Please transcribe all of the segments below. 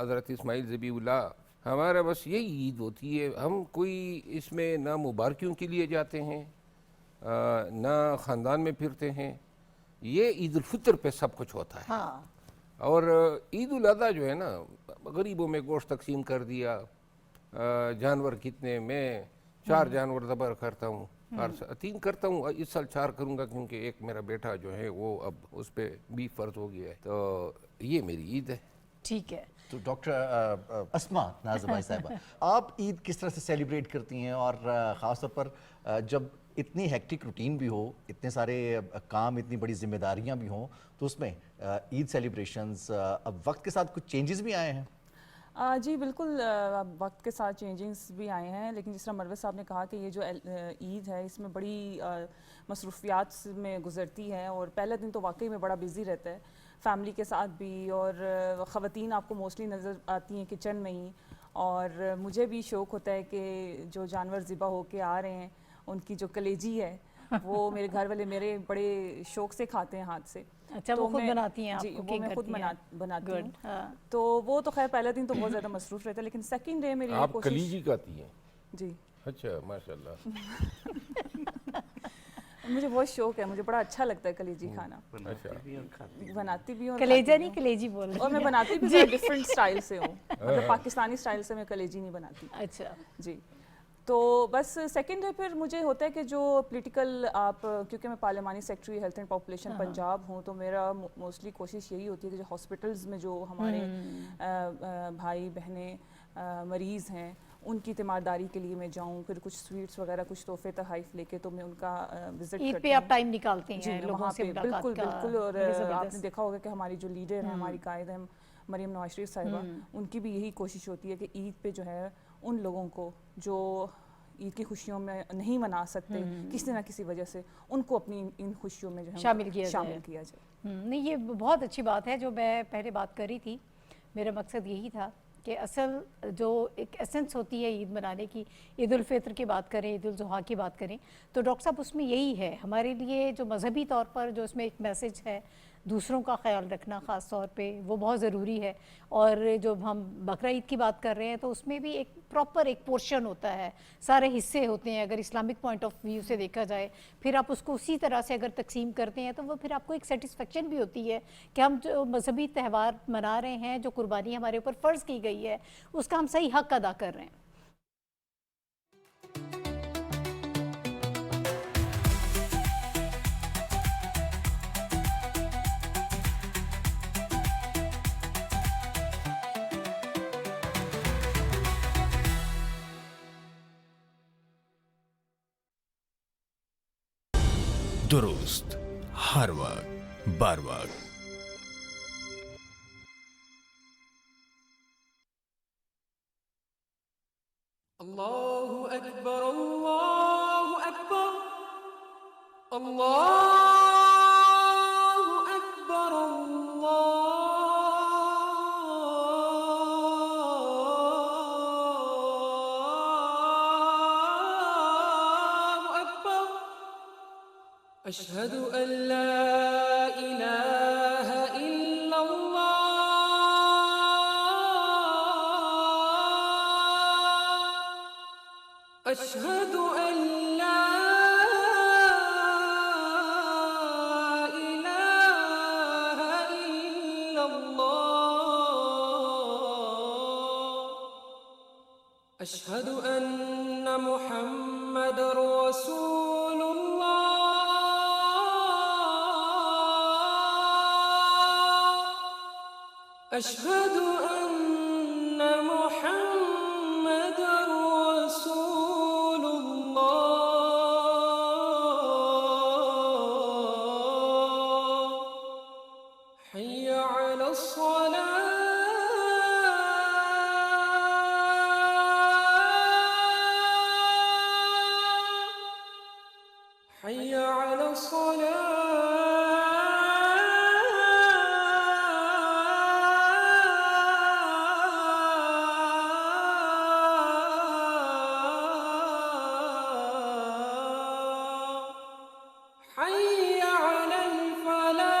حضرت اسماعیل ذبیح اللہ. ہمارا بس یہی عید ہوتی ہے. ہم کوئی اس میں نہ مبارکیوں کے لیے جاتے ہیں نہ خاندان میں پھرتے ہیں. یہ عید الفطر پہ سب کچھ ہوتا ہے. ہاں اور عید الاضحیٰ جو ہے نا, غریبوں میں گوشت تقسیم کر دیا. جانور کتنے, میں 4 جانور ذبح کرتا ہوں, 3 کرتا ہوں, اس سال 4 کروں گا کیونکہ ایک میرا بیٹا جو ہے وہ اب اس پہ بھی فرض ہو گیا ہے. تو یہ میری عید ہے. ٹھیک ہے. تو ڈاکٹر اسما ناز بھائی صاحبہ, آپ عید کس طرح سے سیلیبریٹ کرتی ہیں, اور خاص طور پر جب اتنی ہیکٹک روٹین بھی ہو, اتنے سارے کام, اتنی بڑی ذمہ داریاں بھی ہوں, تو اس میں عید سیلیبریشنز اب وقت کے ساتھ کچھ چینجز بھی آئے ہیں؟ جی بالکل, وقت کے ساتھ چینجنگز بھی آئے ہیں, لیکن جس طرح مروت صاحب نے کہا کہ یہ جو عید ہے اس میں بڑی مصروفیات میں گزرتی ہے, اور پہلا دن تو واقعی میں بڑا بزی رہتا ہے فیملی کے ساتھ بھی, اور خواتین آپ کو موسٹلی نظر آتی ہیں کچن میں ہی, اور مجھے بھی شوق ہوتا ہے کہ جو جانور ذبح ہو کے آ رہے ہیں ان کی جو کلیجی ہے وہ میرے گھر والے میرے بڑے شوق سے کھاتے ہیں ہاتھ سے. اچھا, وہ خود بناتی ہیں آپ؟ جی وہ میں خود بناتی ہوں. ہاں, تو وہ تو خیر پہلا دن تو بہت زیادہ مصروف رہتا ہے, لیکن سیکنڈ ڈے میری آپ کوشش. کلیجی کھاتی ہیں؟ جی اچھا, ماشاء اللہ. مجھے بہت شوق ہے, مجھے بڑا اچھا لگتا ہے کلیجی کھانا. بناتی بھی ہوں, کلیجہ نہیں کلیجی بول رہی اور میں بناتی بھی ڈفرینٹ اسٹائل سے ہوں, مطلب پاکستانی اسٹائل سے میں کلیجی نہیں بناتی. اچھا جی, تو بس سیکنڈ ڈے پھر مجھے ہوتا ہے کہ جو پولیٹیکل آپ, کیونکہ میں پارلیمانی secretary health and population Punjab ہوں, تو میرا موسٹلی کوشش یہی ہوتی ہے کہ جو ہاسپٹلز میں جو ہمارے بھائی بہنیں مریض ہیں ان کی تیمارداری کے لیے میں جاؤں, پھر کچھ سویٹس وغیرہ کچھ تحفے تحائف لے کے تو میں ان کا وزٹ کرتی ہوں. عید پہ آپ ٹائم نکالتے ہیں جی لوگوں سے ملاقات بالکل کا؟ بالکل. اور آپ نے دیکھا ہوگا کہ ہماری جو لیڈر ہیں, ہماری قائد ہیں مریم نواز شریف صاحبہ, ان کی بھی یہی کوشش ہوتی ہے کہ عید پہ جو ہے ان لوگوں کو جو عید کی خوشیوں میں نہیں منا سکتے کسی نہ کسی وجہ سے, ان کو اپنی ان خوشیوں میں جو ہے شامل کیا جائے. نہیں, یہ بہت اچھی بات ہے جو میں پہلے بات کر رہی تھی. میرا مقصد یہی تھا کہ اصل جو ایک ایسنس ہوتی ہے عید منانے کی, عید الفطر کی بات کریں, عید الاضحیٰ کی بات کریں, تو ڈاکٹر صاحب اس میں یہی ہے ہمارے لیے جو مذہبی طور پر جو اس میں ایک میسج ہے, دوسروں کا خیال رکھنا خاص طور پہ, وہ بہت ضروری ہے. اور جو ہم بقرہ عید کی بات کر رہے ہیں تو اس میں بھی ایک پراپر ایک پورشن ہوتا ہے, سارے حصے ہوتے ہیں. اگر اسلامک پوائنٹ آف ویو سے دیکھا جائے, پھر آپ اس کو اسی طرح سے اگر تقسیم کرتے ہیں تو وہ پھر آپ کو ایک سیٹسفیکشن بھی ہوتی ہے کہ ہم جو مذہبی تہوار منا رہے ہیں, جو قربانی ہمارے اوپر فرض کی گئی ہے, اس کا ہم صحیح حق ادا کر رہے ہیں. درست ہر وقت بر وقت. اللہ اکبر اللہ اکبر اللہ اکبر اللہ اکبر اشہد ان لا الہ الا اللہ اشہد ان لا الہ الا اللہ اشہد ان محمد رسول اللہ اشہد ان محمد رسول اللہ حی علی الصلاة حی علی الصلاة حی علی الفلاح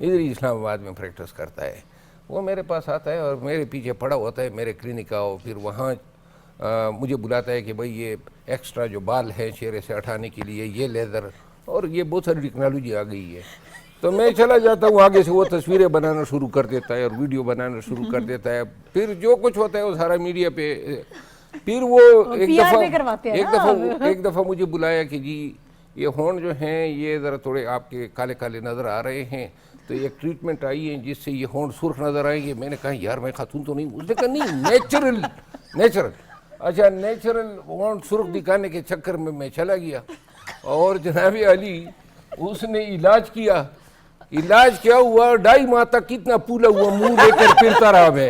ادھر ہی اسلام آباد میں پریکٹس کرتا ہے. وہ میرے پاس آتا ہے اور میرے پیچھے پڑا ہوتا ہے میرے کلینک آؤ. پھر وہاں مجھے بلاتا ہے کہ بھائی یہ ایکسٹرا جو بال ہیں چہرے سے ہٹانے کے لیے یہ لیزر اور یہ بہت ساری ٹیکنالوجی آ گئی ہے. تو میں چلا جاتا ہوں, آگے سے وہ تصویریں بنانا شروع کر دیتا ہے اور ویڈیو بنانا شروع کر دیتا ہے. پھر جو کچھ ہوتا ہے وہ سارا میڈیا پہ. پھر وہ ایک دفعہ مجھے بلایا کہ جی یہ ہونٹ جو ہیں یہ ذرا تھوڑے آپ کے کالے کالے نظر آ رہے ہیں, تو ایک ٹریٹمنٹ آئی ہے جس سے یہ ہونٹ سرخ نظر آئیں گے. میں نے کہا یار میں خاتون تو نہیں. اس نے کہا نہیں, نیچرل. اچھا, نیچرل ہونٹ سرخ دکھانے کے چکر میں چلا گیا اور جناب علی اس نے علاج کیا. علاج کیا ہوا, 2.5 ماہ تک کتنا پھولا ہوا منہ لے کر پھرتا رہا میں.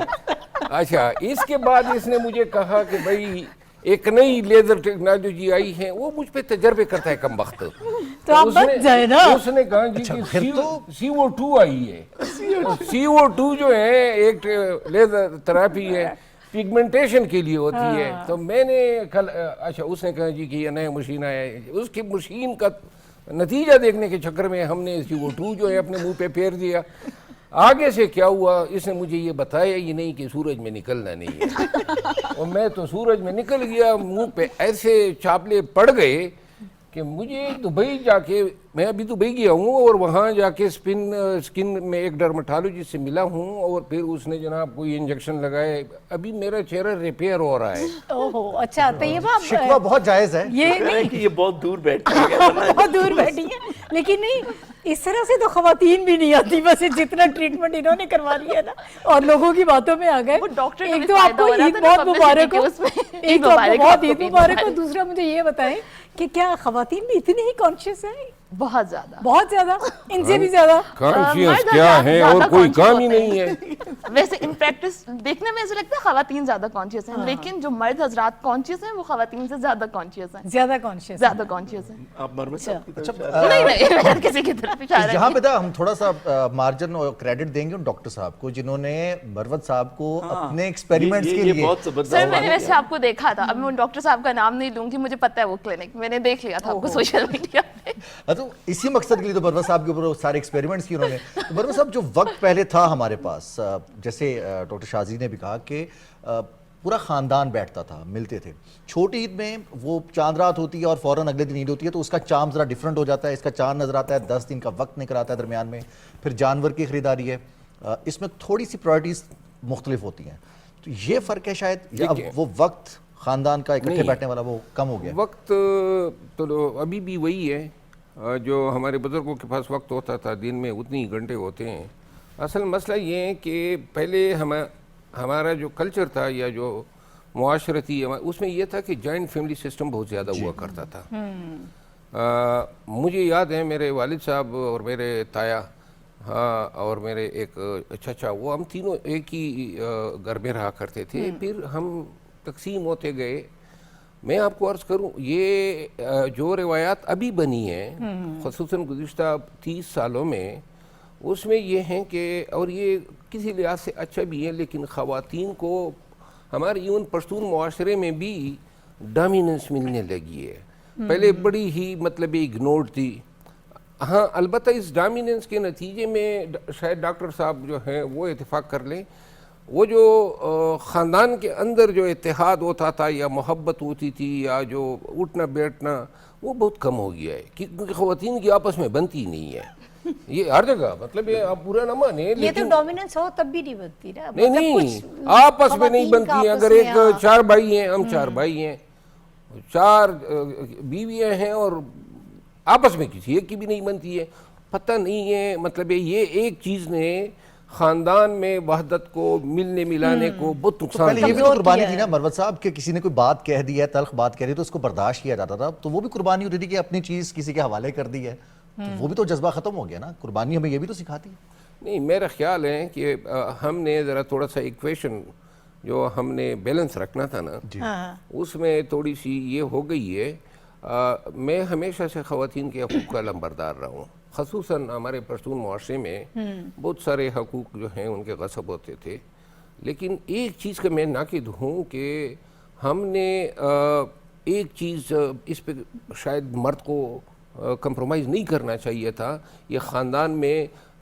اچھا, اس کے بعد اس نے مجھے کہا کہ بھائی ایک نئی لیزر ٹیکنالوجی آئی ہے, وہ مجھ پہ تجربے کرتا ہے کم وقت. تو آپ بچ جائے نا. اس نے کہا جی کہ CO2 آئی ہے. CO2 جو ہے ایک لیزر تھراپی ہے, پگمنٹیشن کے لیے ہوتی ہے. تو میں نے اچھا اس نے کہا جی کہ یہ نیا مشین آیا ہے. اس کی مشین کا نتیجہ دیکھنے کے چکر میں ہم نے CO2 جو ہے اپنے منہ پہ پھیر دیا. آگے سے کیا ہوا اس نے مجھے یہ بتایا ہی نہیں کہ سورج میں نکلنا نہیں ہے. اور میں تو سورج میں نکل گیا, منہ پہ ایسے چاپلے پڑ گئے کہ مجھے دبئی جا کے, میں ابھی دبئی گیا ہوں اور وہاں جا کے اسکن میں ایک ڈرمٹالوجسٹ سے ملا ہوں اور پھر اس نے جناب کوئی انجیکشن لگائے. ابھی میرا چہرہ ریپیئر ہو رہا ہے. اوہو, اچھا طیبہ شکوہ بہت جائز ہے. یہ بہت دور بیٹھی ہے. بہت دور بیٹھی ہیں, لیکن نہیں اس طرح سے تو خواتین بھی نہیں آتی. بس جتنا ٹریٹمنٹ انہوں نے کروا لیا نا اور لوگوں کی باتوں میں آ گئے. ایک تو آپ کو عید بہت مبارک ہو, ایک تو آپ کو بہت عید مبارک ہو. دوسرا مجھے یہ بتائیں کہ کیا خواتین بھی اتنی ہی کانشیس ہیں؟ بہت زیادہ, بہت زیادہ, ان سے بھی زیادہ کانشیس کیا ہے اور کوئی کام ہی نہیں ہے. ویسے ان پریکٹس دیکھنے میں ایسا لگتا ہے خواتین زیادہ کانشیس ہیں, لیکن جو مرد حضرات کانشیس ہیں وہ خواتین سے زیادہ کانشیس ہیں. زیادہ کانشیس, زیادہ کانشیس ہیں. آپ مروت صاحب کی طرف نہیں کسی کی طرف اشارہ. یہاں پہ ہم تھوڑا سا مارجن اور کریڈٹ دیں گے ان ڈاکٹر صاحب کو جنہوں نے مروت صاحب کو اپنے ایکسپیریمنٹس کے لیے. سر میں نے ویسے آپ کو دیکھا تھا, اب میں ان ڈاکٹر صاحب کا نام نہیں لوں گی, مجھے پتہ ہے وہ کلینک میں نے دیکھ لیا تھا آپ کو سوشل میڈیا پہ. تو اسی مقصد کے لیے تو مروت صاحب کے اوپر سارے ایکسپیریمنٹس کیے انہوں نے. تو مروت صاحب جو وقت پہلے تھا ہمارے پاس, جیسے ڈاکٹر شاذلی نے بھی کہا کہ پورا خاندان بیٹھتا تھا, ملتے تھے. چھوٹی عید میں وہ چاند رات ہوتی ہے اور فوراً اگلے دن عید ہوتی ہے, تو اس کا چام ذرا ڈفرینٹ ہو جاتا ہے. اس کا چاند نظر آتا ہے, 10 دن کا وقت نکل آتا ہے درمیان میں. پھر جانور کی خریداری ہے, اس میں تھوڑی سی پرائرٹیز مختلف ہوتی ہیں. تو یہ فرق ہے شاید, یا اب وہ وقت خاندان کا اکٹھے بیٹھنے والا وہ کم ہو گیا؟ وقت تو ابھی بھی وہی ہے جو ہمارے بزرگوں کے پاس وقت ہوتا تھا, دن میں اتنی ہی گھنٹے ہوتے ہیں. اصل مسئلہ یہ ہے کہ پہلے ہمارا جو کلچر تھا یا جو معاشرتی, اس میں یہ تھا کہ جوائنٹ فیملی سسٹم بہت زیادہ ہوا کرتا تھا. مجھے یاد ہے میرے والد صاحب اور میرے تایا اور میرے ایک چچا, وہ ہم تینوں ایک ہی گھر میں رہا کرتے تھے. پھر ہم تقسیم ہوتے گئے. میں آپ کو عرض کروں, یہ جو روایات ابھی بنی ہیں خصوصاً گزشتہ 30 سالوں میں, اس میں یہ ہیں کہ, اور یہ کسی لحاظ سے اچھا بھی ہے, لیکن خواتین کو ہمارے ایون پشتون معاشرے میں بھی ڈومیننس ملنے لگی ہے. پہلے بڑی ہی مطلب اگنورڈ تھی. ہاں البتہ اس ڈومیننس کے نتیجے میں شاید ڈاکٹر صاحب جو ہیں وہ اتفاق کر لیں, وہ جو خاندان کے اندر جو اتحاد ہوتا تھا یا محبت ہوتی تھی یا جو اٹھنا بیٹھنا, وہ بہت کم ہو گیا ہے, کیونکہ خواتین کی آپس میں بنتی نہیں ہے. یہ ہر جگہ, مطلب یہ آپ پورا نہ مانیں, یہ تو ڈومیننس ہو تب بھی نہیں بنتی نا. نہیں, آپس میں نہیں بنتی ہیں. اگر ایک 4 بھائی ہیں, ہم 4 بھائی ہیں, 4 بیویاں ہیں اور آپس میں کسی ایک کی بھی نہیں بنتی ہے, پتہ نہیں ہے. مطلب یہ ایک چیز نے خاندان میں وحدت کو, ملنے ملانے کو بہت نقصان. پہلے یہ بھی تو قربانی تھی نا مروت صاحب, کہ کسی نے کوئی بات کہہ دی ہے, تلخ بات کہہ دی تو اس کو برداشت کیا جاتا تھا, تو وہ بھی قربانی ہوتی تھی کہ اپنی چیز کسی کے حوالے کر دی ہے. تو وہ بھی تو جذبہ ختم ہو گیا نا. قربانی ہمیں یہ بھی تو سکھاتی ہے. نہیں, میرا خیال ہے کہ ہم نے ذرا تھوڑا سا ایکویشن جو ہم نے بیلنس رکھنا تھا نا, اس میں تھوڑی سی یہ ہو گئی ہے. میں ہمیشہ سے خواتین کے حقوق کا لمبردار رہا ہوں. خصوصاً ہمارے پشتون معاشرے میں بہت سارے حقوق جو ہیں ان کے غصب ہوتے تھے. لیکن ایک چیز کا میں ناقد ہوں کہ ہم نے ایک چیز اس پہ شاید مرد کو کمپرومائز نہیں کرنا چاہیے تھا. یہ خاندان میں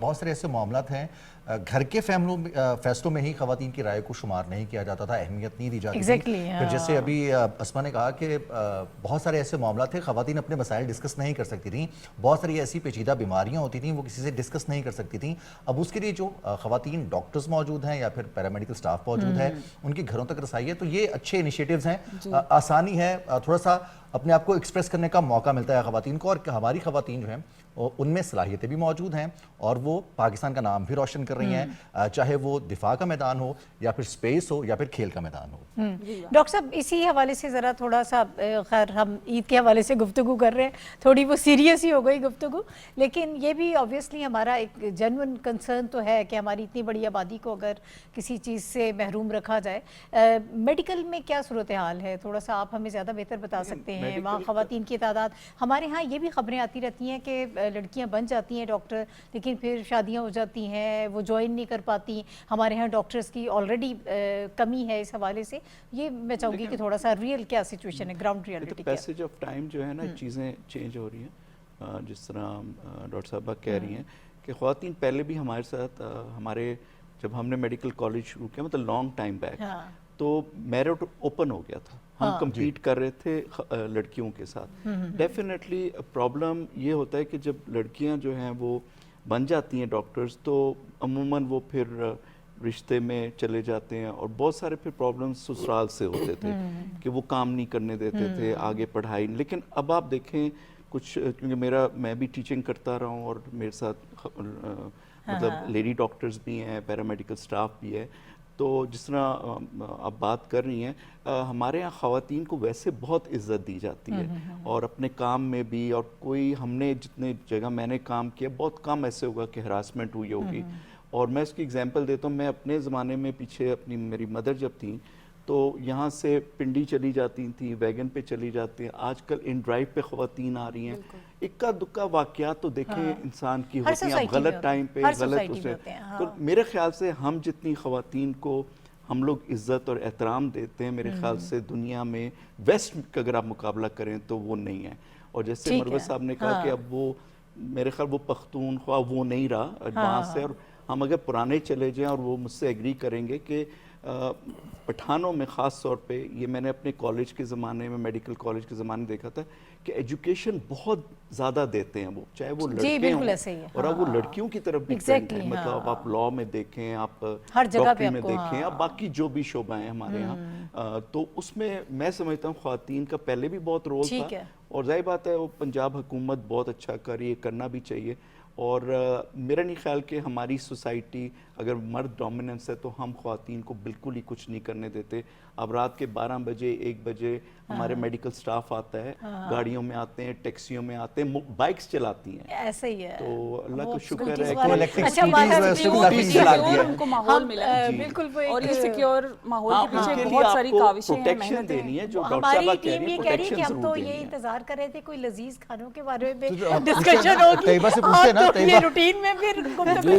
بہت سارے ایسے معاملات ہیں گھر کے فیصلوں میں ہی خواتین کی رائے کو شمار نہیں کیا جاتا تھا, اہمیت نہیں دی جاتی تھی. پھر جیسے ابھی اسما نے کہا کہ بہت سارے ایسے معاملات تھے خواتین اپنے مسائل ڈسکس نہیں کر سکتی تھیں, بہت ساری ایسی پیچیدہ بیماریاں ہوتی تھیں وہ کسی سے ڈسکس نہیں کر سکتی تھیں. اب اس کے لیے جو خواتین ڈاکٹرز موجود ہیں یا پھر پیرامیڈیکل سٹاف موجود ہے, ان کی گھروں تک رسائی ہے, تو یہ اچھے انیشیٹیوز ہیں. آسانی ہے, تھوڑا سا اپنے آپ کو ایکسپریس کرنے کا موقع ملتا ہے خواتین کو, اور ہماری خواتین جو ہیں ان میں صلاحیتیں بھی موجود ہیں اور وہ پاکستان کا نام بھی روشن کر رہی ہیں, چاہے وہ دفاع کا میدان ہو یا پھر سپیس ہو یا پھر کھیل کا میدان ہو. ڈاکٹر صاحب اسی حوالے سے ذرا تھوڑا سا, خیر ہم عید کے حوالے سے گفتگو کر رہے ہیں, تھوڑی وہ سیریس ہی ہو گئی گفتگو, لیکن یہ بھی آبویسلی ہمارا ایک جینوئن کنسرن تو ہے کہ ہماری اتنی بڑی آبادی کو اگر کسی چیز سے محروم رکھا جائے. میڈیکل میں کیا صورتحال ہے, تھوڑا سا آپ ہمیں زیادہ بہتر بتا سکتے ہیں. وہاں خواتین کی تعداد, ہمارے ہاں یہ بھی خبریں آتی رہتی ہیں کہ لڑکیاں بن جاتی ہیں ڈاکٹر لیکن پھر شادیاں ہو جاتی ہیں, وہ جوائن نہیں کر پاتی. ہمارے ہاں ڈاکٹرز کی آلریڈی کمی ہے اس حوالے سے. یہ میں چاہوں گی کہ تھوڑا سا ریئل کیا سچویشن ہے, گراؤنڈ ریئلٹی کیا ہے. پیسیج آف ٹائم جو ہے نا, چیزیں چینج ہو رہی ہیں. جس طرح ڈاکٹر صاحبہ کہہ رہی ہیں کہ خواتین پہلے بھی ہمارے ساتھ, ہمارے جب ہم نے میڈیکل کالج شروع کیا مطلب لانگ ٹائم بیک, تو میرٹ اوپن ہو گیا تھا, ہم کمپیٹ کر رہے تھے لڑکیوں کے ساتھ. ڈیفینیٹلی پرابلم یہ ہوتا ہے کہ جب لڑکیاں جو ہیں وہ بن جاتی ہیں ڈاکٹرز, تو عموماً وہ پھر رشتے میں چلے جاتے ہیں اور بہت سارے پھر پرابلمز سسرال سے ہوتے تھے کہ وہ کام نہیں کرنے دیتے تھے, آگے پڑھائی. لیکن اب آپ دیکھیں کچھ, کیونکہ میں بھی ٹیچنگ کرتا رہا ہوں اور میرے ساتھ مطلب لیڈی ڈاکٹرز بھی ہیں, پیرامیڈیکل سٹاف بھی ہے, تو جس طرح آپ بات کر رہی ہیں, ہمارے یہاں خواتین کو ویسے بہت عزت دی جاتی ہے, اور اپنے کام میں بھی. اور کوئی, ہم نے جتنے جگہ میں نے کام کیا بہت کم ایسے ہوگا کہ ہراسمنٹ ہوئی ہوگی. اور میں اس کی اگزامپل دیتا ہوں, میں اپنے زمانے میں پیچھے اپنی میری مدر جب تھیں تو یہاں سے پنڈی چلی جاتی تھیں, ویگن پہ چلی جاتی ہیں. آج کل ان ڈرائیو پہ خواتین آ رہی ہیں. اکا دکا واقعات تو دیکھیں انسان کی ہوتی ہیں, غلط ٹائم پہ غلط اسے. تو میرے خیال سے ہم جتنی خواتین کو ہم لوگ عزت اور احترام دیتے ہیں, میرے خیال سے دنیا میں ویسٹ کا اگر آپ مقابلہ کریں تو وہ نہیں ہے. اور جیسے مروت صاحب نے کہا کہ اب وہ میرے خیال وہ پختونخوا وہ نہیں رہا ایڈوانس ہے. اور ہم اگر پرانے چلے جائیں, اور وہ مجھ سے ایگری کریں گے کہ پٹھانوں میں خاص طور پہ, یہ میں نے اپنے کالج کے زمانے میں, میڈیکل کالج کے زمانے میں دیکھا تھا کہ ایجوکیشن بہت زیادہ دیتے ہیں وہ, چاہے وہ لڑکے ہوں اور اب وہ لڑکیوں کی طرف بھی ٹرینڈ ہے. مطلب آپ لاء میں دیکھیں, آپ ڈاکٹری میں دیکھیں, آپ باقی جو بھی شعبہ ہیں ہمارے یہاں, تو اس میں میں سمجھتا ہوں خواتین کا پہلے بھی بہت رول تھا. اور ظاہر بات ہے وہ پنجاب حکومت بہت اچھا کر رہی ہے, کرنا بھی چاہیے. اور میرا نہیں خیال کہ ہماری سوسائٹی اگر مرد ڈومیننس ہے تو ہم خواتین کو بالکل ہی کچھ نہیں کرنے دیتے. اب رات کے 12 بجے 1 بجے ہمارے میڈیکل سٹاف آتا ہے, گاڑیوں میں آتے ہیں, ٹیکسیوں میں آتے ہیں, بائکس چلاتی ہیں. ایسا ہی ہے. تو اللہ کا شکر ہے کہ ان کو ماحول ملا. بالکل, اور یہ سیکیور ماحول کے پیچھے بہت ساری کاوشیں ہیں, پروٹیکشن دینی ہے. جو ہماری ٹیم یہ کہہ رہی ہے کہ ہم تو یہ انتظار کر رہے تھے کوئی لذیذ کھانوں کے بارے میں ڈسکشن ہوگی. طیبہ سے پوچھتے نا, یہ روٹین میں پھر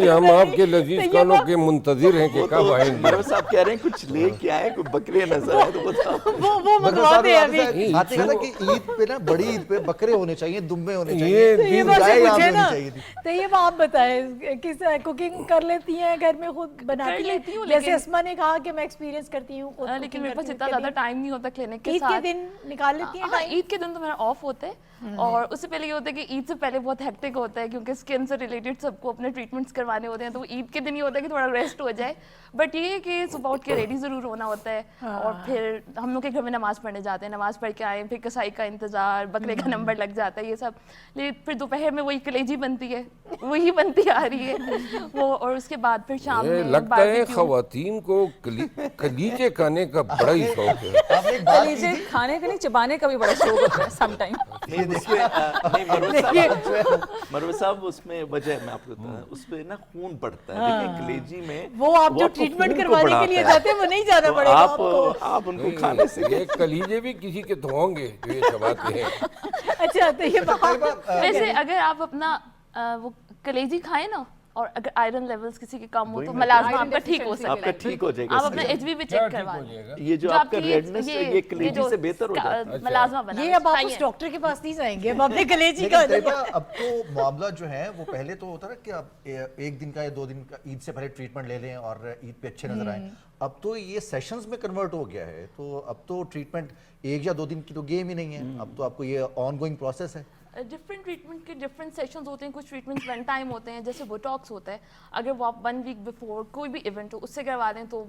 ہم آپ کے لذیذ کھانوں کے منتظر ہیں کہ کب آئیں گے. مروت صاحب کہہ رہے ہیں کچھ لے کے آئے, کوئی بکرے نظر آئے تو بتاؤ. وہ منگوا دیں ابھی. آتے ہیں کہ عید پہ نا, بڑی عید پہ بکرے ہونے چاہیے, دمبے ہونے چاہیے. تو یہ آپ بتائیں کس کوکنگ کر لیتی ہیں گھر میں, خود بناتی لیتی ہوں, جیسے اسما نے کہا کہ میں ایکسپیرینس کرتی ہوں, لیکن میرے پاس اتنا زیادہ ٹائم نہیں ہوتا کلینک کے ساتھ. عید کے دن نکال لیتی ہیں؟ عید کے دن تو میرا آف ہوتا ہے, اور اس سے پہلے یہ ہوتا ہے کہ عید سے پہلے بہت ہیکٹک ہوتا ہے کیونکہ اسکن سے ریلیٹڈ سب کو اپنے ٹریٹمنٹس کروانے ہوتے ہیں, تو عید کے دن یہ ہوتا ہے کہ تھوڑا ریسٹ ہو جائے. بٹ یہ ہے کہ صبح اٹھ کے ریڈی ضرور ہونا ہوتا ہے, اور پھر ہم لوگ کے گھر میں نماز پڑھنے جاتے ہیں, نماز پڑھ کے آئے, پھر کسائی کا انتظار, بکرے کا نمبر لگ جاتا ہے, یہ سب. لیکن پھر دوپہر میں وہی کلیجی بنتی ہے, وہی بنتی آ رہی ہے وہ, اور اس کے بعد پھر شام میں لگتا ہے خواتین کو کلیجے کھانے کا بڑا ہی شوق ہے. کلیجے کھانے کا نہیں, چبانے کا بھی بڑا شوق ہوتا ہے سم ٹائم. مروت صاحب اس میں وجہ میں آپ کو بتاؤں, اس پہ نا خون بڑھتا ہے. دیکھیں کلیجی میں وہ آپ جو ٹریٹمنٹ کروانے کے لیے جاتے ہیں وہ نہیں جانا پڑے گا آپ ان کو کھانے سے. یہ کلیجے بھی کسی کے تو ہوں گے جو یہ چباتے ہیں. اچھا, تو یہ ویسے اگر آپ اپنا وہ کلیجی کھائیں نا اور اگر آئرن لیولز کسی کے کم ہو تو ملازمہ آپ کا ٹھیک ہو سکتا آپ کا ہے. ٹھیک ہو جائے گا. آپ اپنا ایچ بی چیک کروا لیں. یہ جو آپ کا ریڈنس ہے یہ کلیجی سے بہتر ہو جاتا ہے. ملازمہ بنا یہ اب آپ اس ڈاکٹر کے پاس نہیں جائیں گے، اب اپنے کلیجی کا لیکن طیبہ اب تو معاملہ جو ہے وہ پہلے تو ہوتا نا کہ آپ ایک دن کا یا 2 دن کا عید سے پہلے ٹریٹمنٹ لے لیں اور عید پہ اچھے نظر آئیں. اب تو یہ سیشنز میں کنورٹ ہو گیا ہے، تو اب تو ٹریٹمنٹ 1 یا 2 دن کی تو گیم ہی نہیں ہے، اب تو آپ کو یہ آن گوئنگ پروسیس ہے. ڈفرینٹ ٹریٹمنٹ کے ڈفرینٹ سیشنز ہوتے ہیں. کچھ ٹریٹمنٹس ون ٹائم ہوتے ہیں، جیسے بوٹاکس ہوتا ہے. اگر وہ آپ 1 ویک بیفور کوئی بھی ایونٹ ہو اس سے کروا دیں تو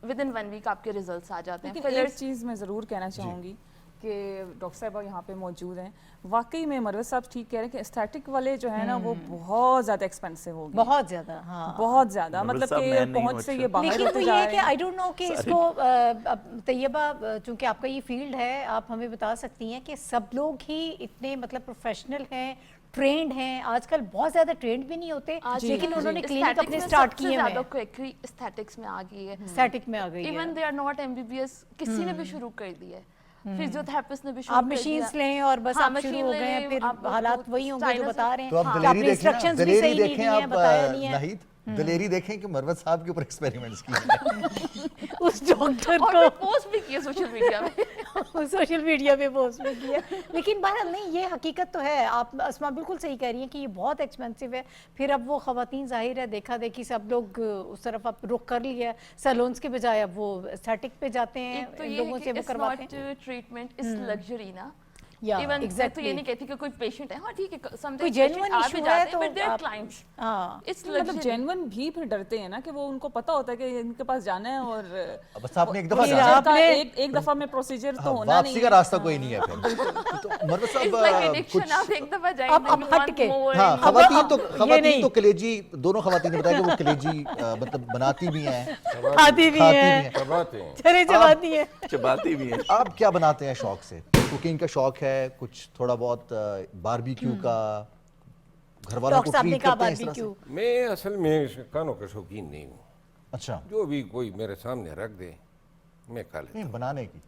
ود ان 1 ویک آپ کے ریزلٹس آ جاتے ہیں. لیکن ایک چیز میں ضرور کہنا چاہوں گی کہ ڈاکٹر صاحبہ یہاں پہ موجود ہیں، واقعی میں مروز صاحب ٹھیک کہہ رہے ہیں کہ اسٹیٹک والے جو ہیں نا وہ بہت زیادہ ایکسپینسو ہو گئے، بہت زیادہ. ہاں بہت زیادہ، مطلب کہ پہنچ سے یہ باہر لیکن وہ ہوتے یہ جا ہے رہے کہ ہیں. آئی ڈونٹ نو کہ اس کو طیبہ چونکہ آپ کا یہ فیلڈ ہے، آپ ہمیں بتا سکتی ہیں کہ سب لوگ ہی اتنے مطلب پروفیشنل ہیں، ٹرینڈ ہیں. آج کل بہت زیادہ ٹرینڈ بھی نہیں ہوتے لیکن انہوں نے کلینک اپنے اسٹارٹ کیے ہیں. اسٹیٹکس میں آ گئی ہے، اسٹیٹک میں آ گئی ہے. Even they are not MBBS، کسی نے بھی شروع کر دیا ہے. فزیو تھراپسٹ نے بھی شروع آپ کر دیا. مشینز لیں اور بس آپ شروع ہو گئے ہیں، پھر حالات وہی ہوں گے جو بتا رہے ہیں. تو آپ آپ نے انسٹرکشنز بھی صحیح نہیں دی ہیں، بتایا نہیں ہے. ناہید دلیری دیکھیں کہ مروت صاحب کے اوپر ایکسپیریمنٹس کیے اس ڈاکٹر اور کو پوسٹ بھی کیے سوشل میڈیا میں. سوشل میڈیا پہ پوسٹ بھی کیا. لیکن بہرحال نہیں، یہ حقیقت تو ہے. آپ اسما بالکل صحیح کہہ رہی ہیں کہ یہ بہت ایکسپینسو ہے. پھر اب وہ خواتین ظاہر ہے دیکھا دیکھی سب لوگ اس طرف اب رخ کر لیا، سیلونز کے بجائے اب وہ اسٹیٹک پہ جاتے ہیں، تو یہ لوگوں سے وہ کرواتے ہیں. ٹریٹمنٹ از لگژری نا. یا ایون تو ایگزیکٹلی یہ نہیں کہتی کہ کوئی پیشنٹ ہے، ہاں ٹھیک ہے سم کوئی جینوئن ایشو ہے تو کلائنٹس ہاں مطلب جینون بھی پھر ڈرتے ہیں نا کہ وہ ان کو پتہ ہوتا ہے کہ ان کے پاس جانا ہے اور بس آپ نے ایک دفعہ ایک دفعہ میں پروسیجر تو ہونا واپسی نہیں کا ہے. راستہ کوئی نہیں ہے پھر. تو مروت صاحب کچھ آپ ایک دفعہ جائیں اب ہٹ کے ہاں خواتین تو کلیجی، دونوں خواتین نے بتایا کہ وہ کلیجی مطلب بناتی بھی ہیں، کھاتی بھی ہیں، چنے چباتی ہیں. چباتی بھی ہیں. آپ کیا بناتے ہیں شوق سے؟ کوکنگ کا شوق ہے کچھ تھوڑا بہت، باربیکیو کا گھر والوں کو ٹریٹ کرتے ہیں اس طرح سے؟ میں اصل میں کھانوں کا شوقین نہیں ہوں. اچھا. جو بھی کوئی میرے سامنے رکھ دے میں کھا لیتا ہوں. بنانے کی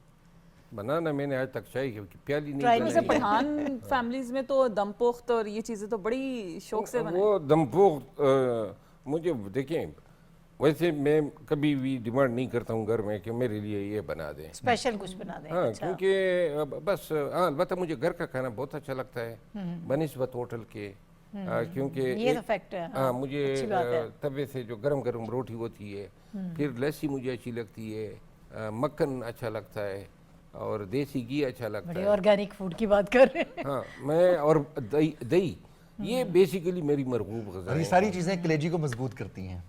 بنانا میں نے آج تک چائے کی پیالی نہیں جیسے بنائی. پٹھان فیملیز میں تو دم پخت اور یہ چیزیں تو بڑی شوق سے بنائی. وہ دم پخت مجھے دیکھیں ویسے میں کبھی بھی ڈیمانڈ نہیں کرتا ہوں گھر میں کہ میرے لیے یہ بنا دیں، اسپیشل کچھ بنا دیں. ہاں کیونکہ بس ہاں البتہ مجھے گھر کا کھانا بہت اچھا لگتا ہے بنسبت ہوٹل کے، کیونکہ یہ تو فیکٹ ہے. ہاں مجھے توے سے جو گرم گرم روٹی ہوتی ہے، پھر لسی مجھے اچھی لگتی ہے، مکھن اچھا لگتا ہے اور دیسی گھی اچھا لگتا بڑے ہے. آرگینک فوڈ کی بات کر رہے ہیں. ہاں میں اور دہی یہ بیسیکلی میری مرغوب غذا یہ ہے. ساری چیزیں کلیجی کو مضبوط کرتی ہیں.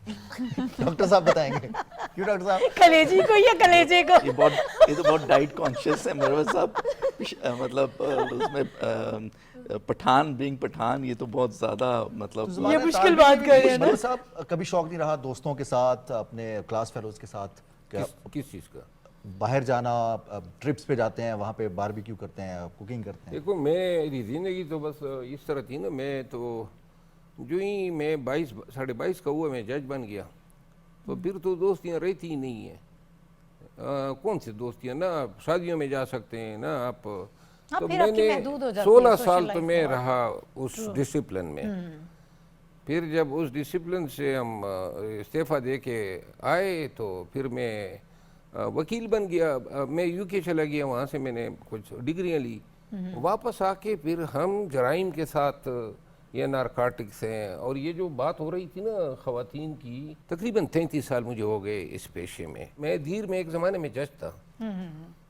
ڈاکٹر صاحب بتائیں گے کیوں ڈاکٹر صاحب؟ کلیجی کو یا کلیجے کو؟ یہ تو بہت ڈائٹ کانشیس ہے مروت صاحب. مطلب اس میں پٹھان یہ تو بہت زیادہ مطلب یہ مشکل بات کر رہے ہیں نا. مروت صاحب کبھی شوق نہیں رہا دوستوں کے ساتھ، اپنے کلاس فیلوز کے ساتھ کس چیز کا؟ باہر جانا، ٹرپس پہ جاتے ہیں، وہاں پہ باربیکیو کرتے ہیں، کوکنگ کرتے ہیں؟ دیکھو میری زندگی تو بس اس طرح تھی نا، میں تو جو ہی میں 22 کا ہوا میں جج بن گیا تو پھر تو دوستیاں رہتی ہی نہیں ہیں. کون سی دوستیاں، نہ شادیوں میں جا سکتے ہیں نہ آپ. تو میں نے 16 سال تو میں رہا اس ڈسپلن میں. پھر جب اس ڈسپلن سے ہم استعفیٰ دے کے آئے تو پھر میں وکیل بن گیا. میں UK چلا گیا، وہاں سے میں نے کچھ ڈگریاں لی. واپس آ کے پھر ہم جرائم کے ساتھ، یہ نارکاٹکس ہیں، اور یہ جو بات ہو رہی تھی نا خواتین کی، تقریباً 33 سال مجھے ہو گئے اس پیشے میں. میں دیر میں ایک زمانے میں جج تھا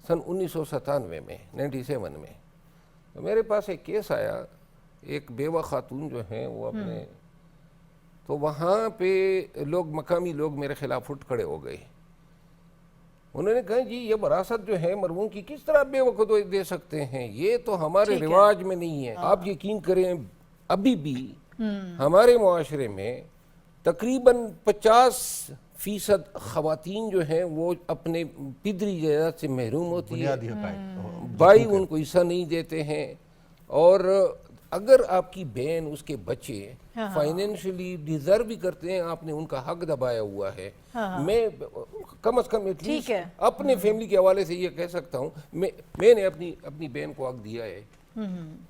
سن 1997 میں 97 میں. تو میرے پاس ایک کیس آیا، ایک بیوہ خاتون جو ہیں وہ اپنے، تو وہاں پہ مقامی لوگ میرے خلاف اٹھ کھڑے ہو گئے. انہوں نے کہا جی یہ وراثت جو ہے مرحوم کی کس طرح بیوہ کو دے سکتے ہیں، یہ تو ہمارے رواج میں نہیں ہے. آپ یقین کریں ابھی بھی ہمارے معاشرے میں تقریباً 50% خواتین جو ہیں وہ اپنے پدری جائیداد سے محروم ہوتی ہے. بھائی ان کو حصہ نہیں دیتے ہیں، اور اگر آپ کی بہن، اس کے بچے فائنینشلی ڈیزرو بھی کرتے ہیں، آپ نے ان کا حق دبایا ہوا ہے. میں کم از کم ایٹ لیسٹ اپنے فیملی کے حوالے سے یہ کہہ سکتا ہوں میں نے اپنی بہن کو حق دیا ہے،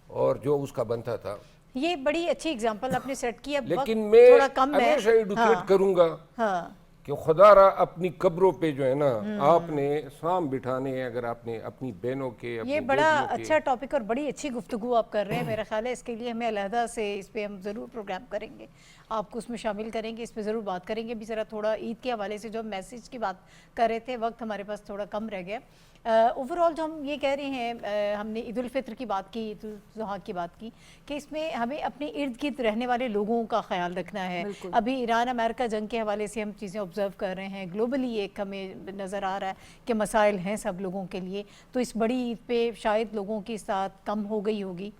اور جو اس کا بنتا تھا. یہ بڑی اچھی اگزامپل آپ نے سیٹ کی. اب لیکن وقت میں تھوڑا کم ہے. ہمیشہ ایڈوکیٹ کروں گا ہاں کہ خدا را اپنی قبروں پہ جو ہے نا آپ نے سام بٹھانے ہیں, اگر آپ نے اپنی بہنوں کے, یہ بڑا اچھا ٹاپک اور بڑی اچھی گفتگو آپ کر رہے ہیں. میرا خیال ہے اس کے لیے ہمیں علیحدہ سے اس پہ ہم ضرور پروگرام کریں گے, آپ کو اس میں شامل کریں گے, اس پہ ضرور بات کریں گے. بھی ذرا تھوڑا عید کے حوالے سے جو میسیج کی بات کر رہے تھے, وقت ہمارے پاس تھوڑا کم رہ گیا. اوور آل جو ہم یہ کہہ رہے ہیں, ہم نے عید الفطر کی بات کی, عید الاضحیٰ کی بات کی, کہ اس میں ہمیں اپنے ارد گرد رہنے والے لوگوں کا خیال رکھنا ہے. ابھی ایران امریکہ جنگ کے حوالے سے ہم چیزیں آبزرو کر رہے ہیں, گلوبلی ایک ہمیں نظر آ رہا ہے کہ مسائل ہیں سب لوگوں کے لیے. تو اس بڑی عید پہ شاید لوگوں کے ساتھ کم ہو گئی ہوگی,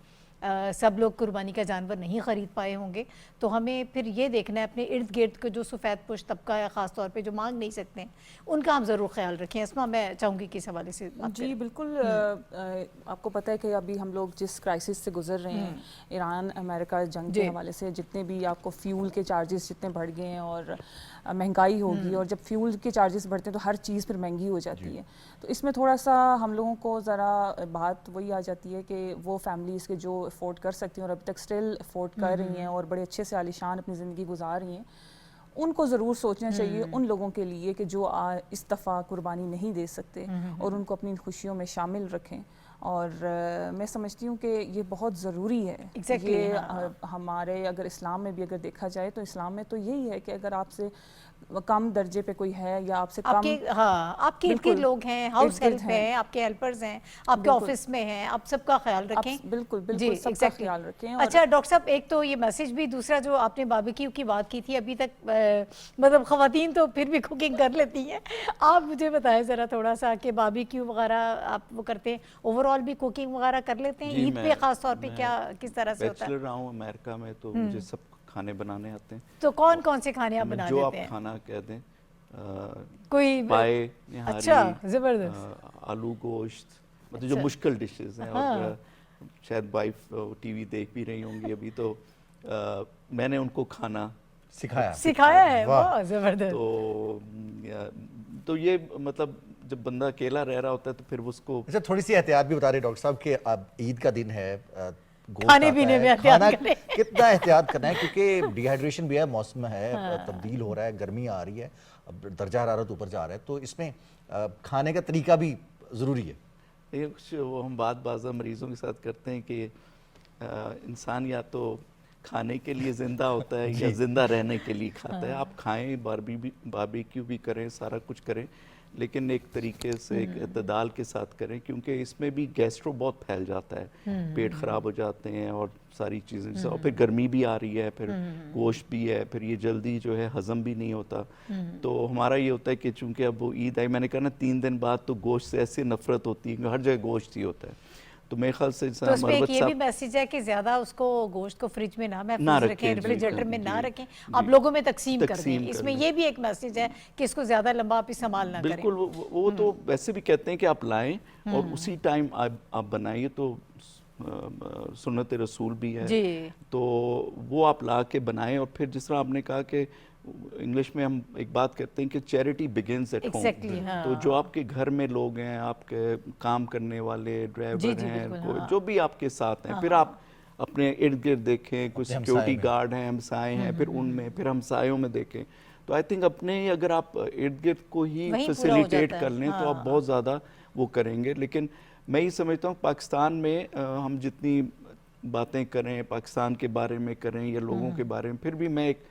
سب لوگ قربانی کا جانور نہیں خرید پائے ہوں گے. تو ہمیں پھر یہ دیکھنا ہے اپنے ارد گرد کے جو سفید پوش طبقہ ہے, خاص طور پہ جو مانگ نہیں سکتے ہیں, ان کا ہم ضرور خیال رکھیں. اسما, میں چاہوں گی کہ اس حوالے سے بات جی بالکل. آپ کو پتہ ہے کہ ابھی ہم لوگ جس کرائسس سے گزر رہے ہیں, ایران امریکہ جنگ کے حوالے سے, جتنے بھی آپ کو فیول کے چارجز جتنے بڑھ گئے ہیں اور مہنگائی ہوگی, اور جب فیول کے چارجز بڑھتے ہیں تو ہر چیز پھر مہنگی ہو جاتی ہے. تو اس میں تھوڑا سا ہم لوگوں کو ذرا بات وہی آ جاتی ہے کہ وہ فیملیز کے جو افورڈ کر سکتی ہیں اور ابھی تک اسٹل افورڈ کر رہی ہیں اور بڑے اچھے سے عالیشان اپنی زندگی گزار رہی ہیں, ان کو ضرور سوچنا چاہیے ان لوگوں کے لیے کہ جو اس دفعہ قربانی نہیں دے سکتے, اور ان کو اپنی خوشیوں میں شامل رکھیں. اور میں سمجھتی ہوں کہ یہ بہت ضروری ہے. یہ ہمارے اگر اسلام میں بھی اگر دیکھا جائے تو اسلام میں تو یہی ہے کہ اگر آپ سے کم درجے پہ کوئی ہے یا آپ سے کم, آپ کے ارد گرد لوگ ہیں, ہاؤس ہیلپ ہیں, آپ کے ہیلپرز ہیں, آپ کے آفس میں ہیں, آپ سب کا خیال رکھیں. بالکل بالکل سب کا خیال رکھیں. اچھا ڈاکٹر صاحب, ایک تو یہ میسیج بھی, دوسرا جو آپ نے باربیکیو کی بات کی تھی, ابھی تک مطلب خواتین تو پھر بھی کوکنگ کر لیتی ہیں, آپ مجھے بتائیں ذرا تھوڑا سا کہ باربیکیو وغیرہ آپ وہ کرتے ہیں, اوور آل بھی کوکنگ وغیرہ کر لیتے ہیں عید پہ خاص طور پہ, کیا کس طرح سے ہوتا ہے؟ بیچلر رہا ہوں امریکہ میں, تو مجھے سب کھانے بنانے آتے ہیں. تو کون کون سے کھانے آپ بنا لیتے ہیں؟ جو آپ کھانا کہہ دیں, کوئی پائے, اچھا زبردست, آلو گوشت, مطلب جو مشکل ڈشز ہیں. اور شاید وائف ٹی وی دیکھ بھی رہی ہوں گی ابھی, تو میں نے ان کو کھانا سکھایا ہے. واہ زبردست. تو یہ مطلب جب بندہ اکیلا رہ رہا ہوتا ہے تو پھر اس کو اچھا تھوڑی سی احتیاط بھی بتا رہے ڈاکٹر صاحب کہ اب عید کا دن ہے, کھانے پینے میں احتیاط کریں, کتنا احتیاط کرنا ہے, کیونکہ ڈی ہائیڈریشن بھی ہے, موسم ہے, تبدیل ہو رہا ہے, گرمی آ رہی ہے, اب درجہ حرارت اوپر جا رہا ہے, تو اس میں کھانے کا طریقہ بھی ضروری ہے. وہ ہم بعض مریضوں کے ساتھ کرتے ہیں کہ انسان یا تو کھانے کے لیے زندہ ہوتا ہے یا زندہ رہنے کے لیے کھاتا ہے. آپ کھائیں, باربیکیو بھی کریں, سارا کچھ کریں, لیکن ایک طریقے سے ایک اعتدال کے ساتھ کریں, کیونکہ اس میں بھی گیسٹرو بہت پھیل جاتا ہے, پیٹ خراب ہو جاتے ہیں اور ساری چیزیں, اور پھر گرمی بھی آ رہی ہے, پھر گوشت بھی ہے, پھر یہ جلدی جو ہے ہضم بھی نہیں ہوتا. تو ہمارا یہ ہوتا ہے کہ چونکہ اب وہ عید آئی, میں نے کہا نا 3 دن بعد تو گوشت سے ایسی نفرت ہوتی ہے کہ ہر جگہ گوشت ہی ہوتا ہے. تو میرے خیال سے تو اس میں ایک یہ بھی میسیج ہے کہ زیادہ اس کو گوشت کو فریج میں نہ محفوظ رکھیں, ریفریجریٹر میں نہ رکیں, آپ لوگوں میں تقسیم کر دیں. اس میں یہ بھی ایک میسیج ہے کہ اس کو زیادہ لمبا آپ استعمال نہ کریں. بالکل, وہ تو ویسے بھی کہتے ہیں کہ آپ لائیں اور اسی ٹائم آپ بنائیے, تو سنت رسول بھی ہے, تو وہ آپ لا کے بنائیں. اور پھر جس طرح آپ نے کہا کہ انگلش میں ہم ایک بات کہتے ہیں کہ چیریٹی بگنز ایٹ ہوم. تو جو آپ کے گھر میں لوگ ہیں, آپ کے کام کرنے والے ڈرائیور ہیں, جو بھی آپ کے ساتھ ہیں, پھر آپ اپنے ارد گرد دیکھیں, کوئی سیکیورٹی گارڈ ہیں, ہمسائے ہیں, پھر ان میں, پھر ہمسایوں میں دیکھیں. تو آئی تھنک اپنے اگر آپ ارد گرد کو ہی فیسیلیٹیٹ کر لیں تو آپ بہت زیادہ وہ کریں گے. لیکن میں یہ سمجھتا ہوں پاکستان میں ہم جتنی باتیں کریں پاکستان کے بارے میں کریں یا لوگوں کے بارے میں, پھر بھی میں ایک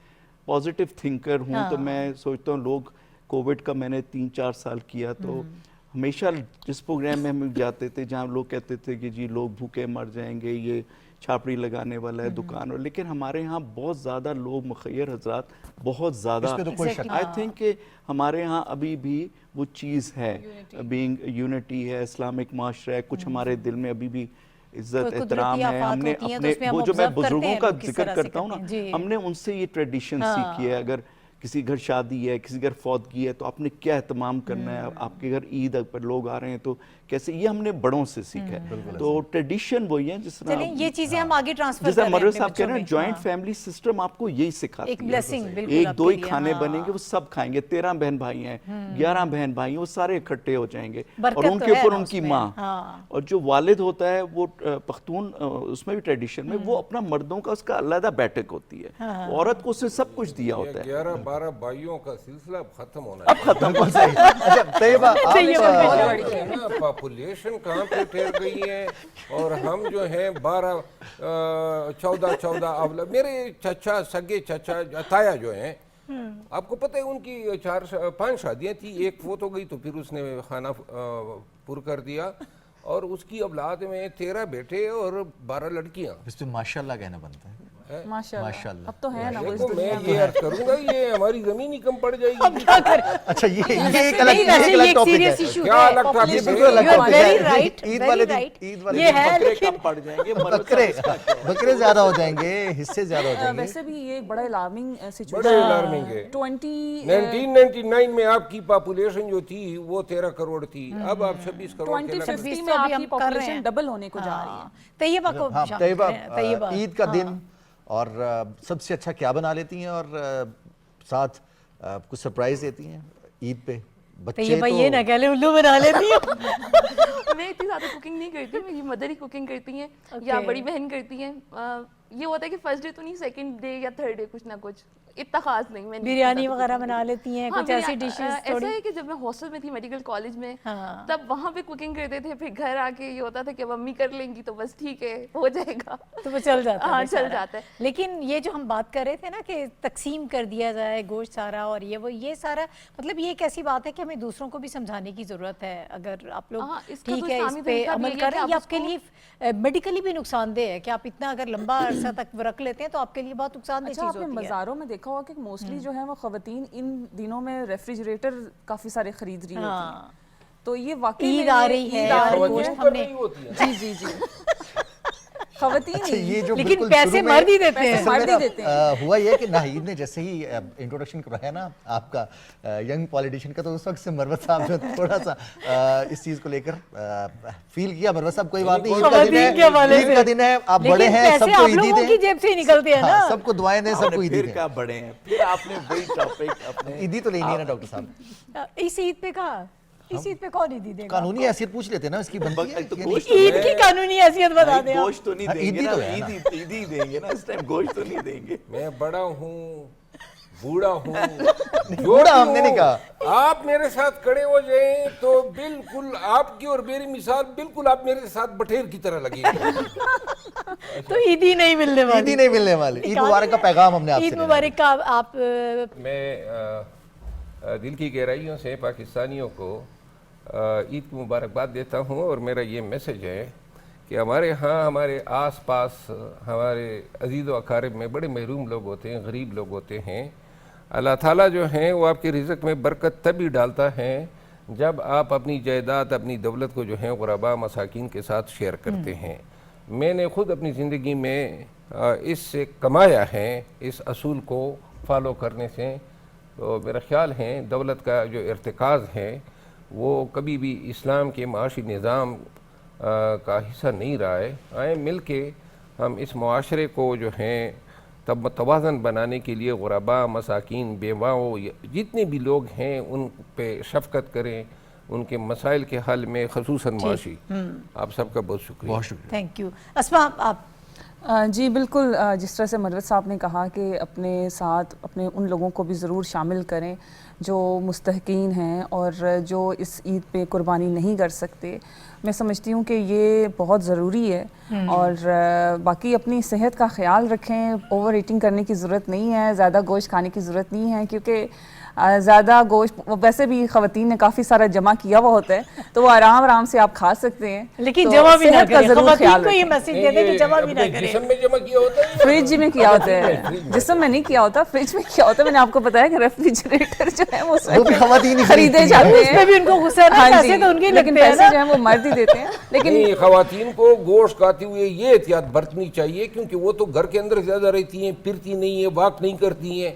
پازیٹیو تھنکر ہوں. تو میں سوچتا ہوں لوگ, کووڈ کا میں نے 3-4 سال کیا, تو ہمیشہ جس پروگرام میں ہم جاتے تھے جہاں لوگ کہتے تھے کہ جی لوگ بھوکے مر جائیں گے, یہ چھاپڑی لگانے والا ہے دکان, اور لیکن ہمارے ہاں بہت زیادہ لوگ مخیر حضرات بہت زیادہ, آئی تھنک کہ ہمارے ہاں ابھی بھی وہ چیز ہے, بینگ یونٹی ہے, اسلامک معاشرہ ہے, کچھ ہمارے دل میں ابھی بھی عزت احترام ہے. ہم نے اپنے وہ جو میں بزرگوں کا ذکر کرتا ہوں نا, ہم نے ان سے یہ ٹریڈیشن سیکھی ہے. اگر کسی گھر شادی ہے, کسی گھر فوتگی ہے, تو آپ نے کیا اہتمام کرنا ہے, آپ کے گھر عید پر لوگ آ رہے ہیں تو کیسے, یہ ہم نے بڑوں سے سیکھا ہے. تو ٹریڈیشن وہی ہے جس طرح چلیں یہ چیزیں ہم آگے ٹرانسفر جیسا کر رہے ہیں مروت صاحب کہہ رہے ہیں, جوائنٹ فیملی سسٹم آپ کو یہی سکھاتی ہے. ایک بلیسنگ بالکل ایک دو ہی کھانے بنیں گے, وہ سب کھائیں گے. 13 بہن بھائی ہیں, 11 بہن بھائی ہیں, وہ سارے اکٹھے ہو جائیں گے, اور ان کے اوپر ان کی ماں. اور جو والد ہوتا ہے وہ پختون اس میں بھی ٹریڈیشن میں وہ اپنا مردوں کا اس کا علیحدہ بیٹھک ہوتی ہے, عورت کو اس نے سب کچھ دیا ہوتا ہے. 11-12 بھائیوں کا سلسلہ ختم ہونا اب ختم ہو جائے. اچھا طیبہ پاپولیشن کہاں پہ ٹھہر گئی ہے, اور ہم جو ہیں 14 اولاد. میرے چچا, سگے چچا تایا جو ہیں, آپ کو پتہ ہے ان کی 4-5 شادیاں تھیں, ایک فوت ہو گئی تو پھر اس نے خانہ پر کر دیا, اور اس کی اولاد میں 13 بیٹے اور 12 لڑکیاں. اس پہ ماشاءاللہ کہنا بنتا ہے. ماشاءاللہ اب تو ہے نا وہ. میں یہ عرض کروں گا یہ ہماری زمین ہی کم پڑ جائے گی. اچھا یہ ایک الگ ٹاپک ہے. کیا الگ ٹاپک ہے؟ عید والے یہ ہے کم پڑ جائیں گے, بکرے زیادہ ہو جائیں گے, حصے زیادہ ہو جائیں گے. ویسے بھی یہ بڑا الارمنگ بڑے سچویشن الارمنگ ہے. 1999 میں آپ کی پاپولیشن جو تھی وہ 13 کروڑ تھی, اب آپ 26 کروڑ. 2050 میں آپ کی پاپولیشن ڈبل ہونے کو جا رہی ہے. طیبہ کو طیبہ عید کا دن اور سب سے اچھا کیا بنا لیتی ہیں, اور ساتھ کچھ سرپرائز دیتی ہیں عید پہ؟ طیبہ یہ نہ کہہ لے الو بنا لیتی ہیں. میں اتنی زیادہ کوکنگ نہیں کرتی, میری مدر ہی کوکنگ کرتی ہیں یا بڑی بہن کرتی ہیں. یہ ہوتا ہے کہ فرسٹ ڈے تو نہیں, سیکنڈ ڈے یا تھرڈ ڈے کچھ نہ کچھ, اتنا خاص نہیں. میں بریانی وغیرہ بنا لیتی ہیں, کچھ ایسی ڈشز. ایسا ہے کہ جب میں ہاسٹل میں تھی میڈیکل کالج میں, تب وہاں پہ کوکنگ کرتے تھے, پھر گھر آ کے یہ ہوتا تھا کہ اب امی کر لیں گی تو بس ٹھیک ہے ہو جائے گا, تو وہ چل جاتا ہے. ہاں چل جاتا ہے. لیکن یہ جو ہم بات کر رہے تھے نا کہ تقسیم کر دیا جائے گوشت سارا, اور یہ سارا مطلب یہ ایک ایسی بات ہے کہ ہمیں دوسروں کو بھی سمجھانے کی ضرورت ہے. اگر آپ لوگ ٹھیک ہے اس پہ عمل کر رہے ہیں, یہ آپ کے لیے میڈیکلی بھی نقصان دہ ہے کہ آپ اتنا اگر لمبا عرصہ تک رکھ لیتے ہیں تو آپ کے لیے بہت نقصان دہ چیز ہوتی ہے. آپ نے مزاروں میں دیکھا ہوگا کہ موسٹلی جو ہے وہ خواتین ان دنوں میں ریفریجریٹر کافی سارے خرید رہی ہوتی ہیں, تو یہ واقعی عید آ رہی ہے اور گوشت ہم نے جی خواتین لیکن پیسے مرد ہی دیتے ہیں. ہوا یہ کہ ناہید نے جیسے ہی انٹروڈکشن کرایا نا آپ کا ینگ پولیٹیشین کا, تو اس وقت سے مروت صاحب نے تھوڑا سا اس چیز کو لے کر فیل کیا. مروت صاحب کوئی بات نہیں, عید کا دن ہے, آپ بڑے ہیں, سب کو عیدی دیں, کی جیب سے نکلتے ہیں نا, سب کو دعائیں دیں, سب کو عیدی دیں. کیا بڑے ہیں, پھر آپ نے وہی ٹاپک اپنے عیدی تو لینی ہے نا ڈاکٹر صاحب. اس عید پہ کہا, اس عید پہ کون عیدی دے گا؟ قانونی حیثیت پوچھ لیتے ہیں نا اس کی بنتی ہے. عید کی قانونی حیثیت بتا دیں. گوشت تو نہیں دیں گے نا, عید ہی دیں گے نا اس ٹائم, گوشت تو نہیں دیں گے. میں بڑا ہوں, بوڑھا ہوں, بوڑھا ہم نے نہیں کہا. آپ میرے ساتھ کھڑے ہو جائیں تو بالکل آپ کی اور میری مثال بالکل آپ میرے ساتھ بٹیر کی طرح لگے گی. تو عید ہی نہیں ملنے والی, عید ہی نہیں ملنے والی. عید مبارک کا پیغام ہم نے آپ سے. عید مبارک کا آپ. میں دل کی گہرائیوں سے پاکستانیوں کو عید کی مبارکباد دیتا ہوں, اور میرا یہ میسج ہے کہ ہمارے ہاں ہمارے آس پاس ہمارے عزیز و اقارب میں بڑے محروم لوگ ہوتے ہیں, غریب لوگ ہوتے ہیں. اللہ تعالیٰ جو ہیں وہ آپ کے رزق میں برکت تبھی ڈالتا ہے جب آپ اپنی جائیداد, اپنی دولت کو جو ہے غرباء مساکین کے ساتھ شیئر کرتے ہیں. میں نے خود اپنی زندگی میں اس سے کمایا ہے, اس اصول کو فالو کرنے سے. تو میرا خیال ہے دولت کا جو ارتکاز ہے وہ کبھی بھی اسلام کے معاشی نظام کا حصہ نہیں رہا ہے. آئیں مل کے ہم اس معاشرے کو جو ہیں توازن بنانے کے لیے غرباء, مساکین, بیواؤں, جتنے بھی لوگ ہیں ان پہ شفقت کریں, ان کے مسائل کے حل میں خصوصاً معاشی. آپ سب کا بہت شکریہ. بہت شکریہ. Thank you. اسما آپ. جی بالکل, جس طرح سے مروت صاحب نے کہا کہ اپنے ساتھ اپنے ان لوگوں کو بھی ضرور شامل کریں جو مستحقین ہیں اور جو اس عید پہ قربانی نہیں کر سکتے. میں سمجھتی ہوں کہ یہ بہت ضروری ہے. اور باقی اپنی صحت کا خیال رکھیں, اوور ایٹنگ کرنے کی ضرورت نہیں ہے, زیادہ گوشت کھانے کی ضرورت نہیں ہے, کیونکہ زیادہ گوشت ویسے بھی خواتین نے کافی سارا جمع کیا ہوا ہوتا ہے, تو وہ آرام سے آپ کھا سکتے ہیں. لیکن جمع بھی نہ کریں, خواتین کو یہ میسج دے دیں کہ جمع بھی نہ کریں. جسم میں جمع کیا ہوتا ہے, فریج میں کیا ہوتا ہے, جسم میں نہیں کیا ہوتا, فریج میں کیا ہوتا ہے. میں نے آپ کو بتایا کہ ریفریجریٹر جو ہے وہ خریدے جاتے ہیں, اس میں بھی ان کو غصہ ہے, پیسے تو ان کے لیکن پیسے جو ہیں وہ مرد ہی دیتے ہیں. لیکن خواتین کو گوشت کھاتے ہوئے یہ احتیاط برتنی چاہیے, کیونکہ وہ تو گھر کے اندر زیادہ رہتی ہیں, پھرتی نہیں ہیں, واک نہیں کرتی ہیں,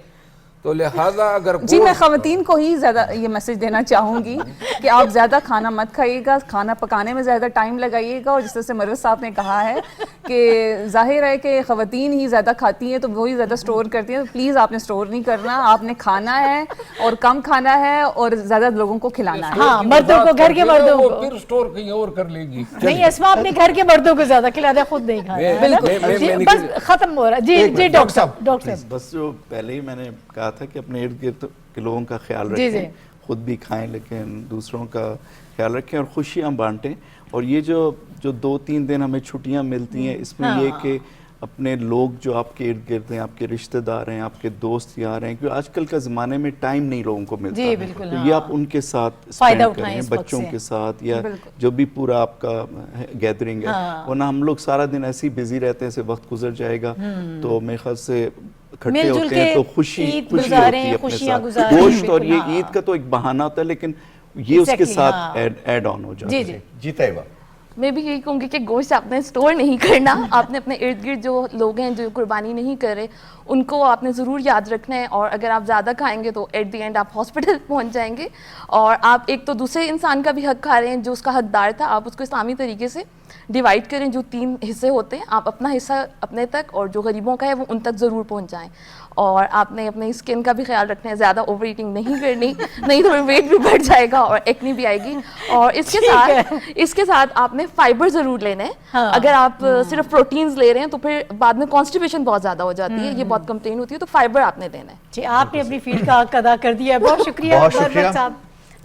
تو لہٰذا اگر جی میں خواتین کو ہی زیادہ یہ میسج دینا چاہوں گی کہ آپ زیادہ کھانا مت کھائیے گا, کھانا پکانے میں زیادہ ٹائم لگائیے گا, اور جس طرح سے مروت صاحب نے کہا ہے کہ ظاہر ہے کہ خواتین ہی زیادہ کھاتی ہیں تو وہی زیادہ سٹور کرتی ہیں, تو پلیز آپ نے سٹور نہیں کرنا, آپ نے کھانا ہے اور کم کھانا ہے اور زیادہ لوگوں کو کھلانا ہے. ہاں مردوں کو, گھر کے مردوں کو پھر اسٹور کہیں اور کر لے گی. نہیں اسما اپنے گھر کے مردوں کو زیادہ کھلانا ہے, خود نہیں کھانا. بس ختم ہو رہا. جی ڈاکٹر صاحب بس جو پہلے ہی میں نے کہا تھا کہ اپنے ارد گرد کے لوگوں کا خیال رکھیں, خود بھی کھائیں لیکن دوسروں کا خیال رکھیں اور خوشیاں بانٹیں. اور یہ جو 2-3 دن ہمیں چھٹیاں ملتی ہیں, اس میں یہ کہ اپنے لوگ جو آپ کے ارد گرد ہیں, آپ کے رشتہ دار ہیں, آپ کے دوست یار ہیں, کیونکہ آج کل کا زمانے میں ٹائم نہیں لوگوں کو ملتا, تو یہ آپ ان کے ساتھ اسپینڈ کریں, بچوں کے ساتھ یا جو بھی پورا آپ کا گیدرنگ ہے. ورنہ ہم لوگ سارا دن ایسے ہی بزی رہتے ہیں, ایسے وقت گزر جائے گا. تو میرے خیال سے اکٹھے ہوتے ہیں تو خوشی ہوتی ہے اپنے ساتھ. گوشت اور یہ عید کا تو ایک بہانہ ہوتا ہے, لیکن یہ اس کے ساتھ ایڈ آن ہو جاتا ہے. جی طیبہ میں بھی یہی کہوں گی کہ گوشت آپ نے اسٹور نہیں کرنا. آپ نے اپنے ارد گرد جو لوگ ہیں جو قربانی نہیں کر رہے ان کو آپ نے ضرور یاد رکھنا ہے, اور اگر آپ زیادہ کھائیں گے تو ایٹ دی اینڈ آپ ہاسپٹل پہنچ جائیں گے. اور آپ ایک تو دوسرے انسان کا بھی حق کھا رہے ہیں جو اس کا حقدار تھا, آپ اس کو اسلامی طریقے سے ڈیوائڈ کریں. جو 3 حصے ہوتے ہیں, آپ اپنا حصہ اپنے تک اور جو غریبوں کا ہے وہ ان تک ضرور پہنچائیں. اور آپ نے اپنی اسکن کا بھی خیال رکھنا ہے, زیادہ اوور ایٹنگ نہیں کرنی, نہیں تو ویٹ بھی بڑھ جائے گا اور ایکنی بھی آئے گی. اور اس کے ساتھ آپ نے فائبر ضرور لینا ہے. اگر آپ صرف پروٹینز لے رہے ہیں تو پھر بعد میں کانسٹیپیشن بہت زیادہ ہو جاتی ہے, یہ بہت کمپلین ہوتی ہے, تو فائبر آپ نے لینا ہے. جی آپ نے اپنی فیلڈ کا حق ادا کر دیا ہے, بہت شکریہ صاحب.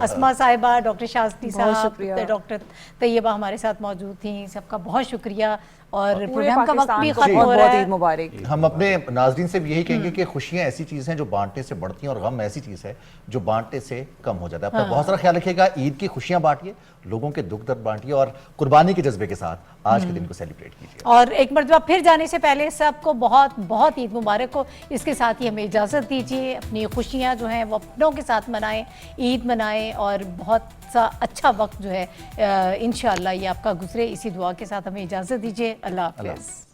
اسما صاحبہ, ڈاکٹر شاذلی صاحب, ڈاکٹر طیبہ ہمارے ساتھ موجود تھیں, سب کا بہت شکریہ. اور پروگرام کا وقت بھی ختم ہو رہا ہے. عید مبارک. ہم اپنے ناظرین سے بھی یہی کہیں گے کہ خوشیاں ایسی چیز ہیں جو بانٹنے سے بڑھتی ہیں, اور غم ایسی چیز ہے جو بانٹنے سے کم ہو جاتا ہے. اپنا بہت سارا خیال رکھیے گا. عید کی خوشیاں بانٹیے, لوگوں کے دکھ درد بانٹیے, اور قربانی کے جذبے کے ساتھ آج کے دن کو سیلیبریٹ کیجیے. اور ایک مرتبہ پھر جانے سے پہلے سب کو بہت بہت عید مبارک ہو. اس کے ساتھ ہی ہمیں اجازت دیجیے, اپنی خوشیاں جو ہیں وہ اپنوں کے ساتھ منائیں, عید منائیں, اور بہت سا اچھا وقت جو ہے انشاءاللہ یہ آپ کا گزرے. اسی دعا کے ساتھ ہمیں اجازت دیجیے. اللہ حافظ.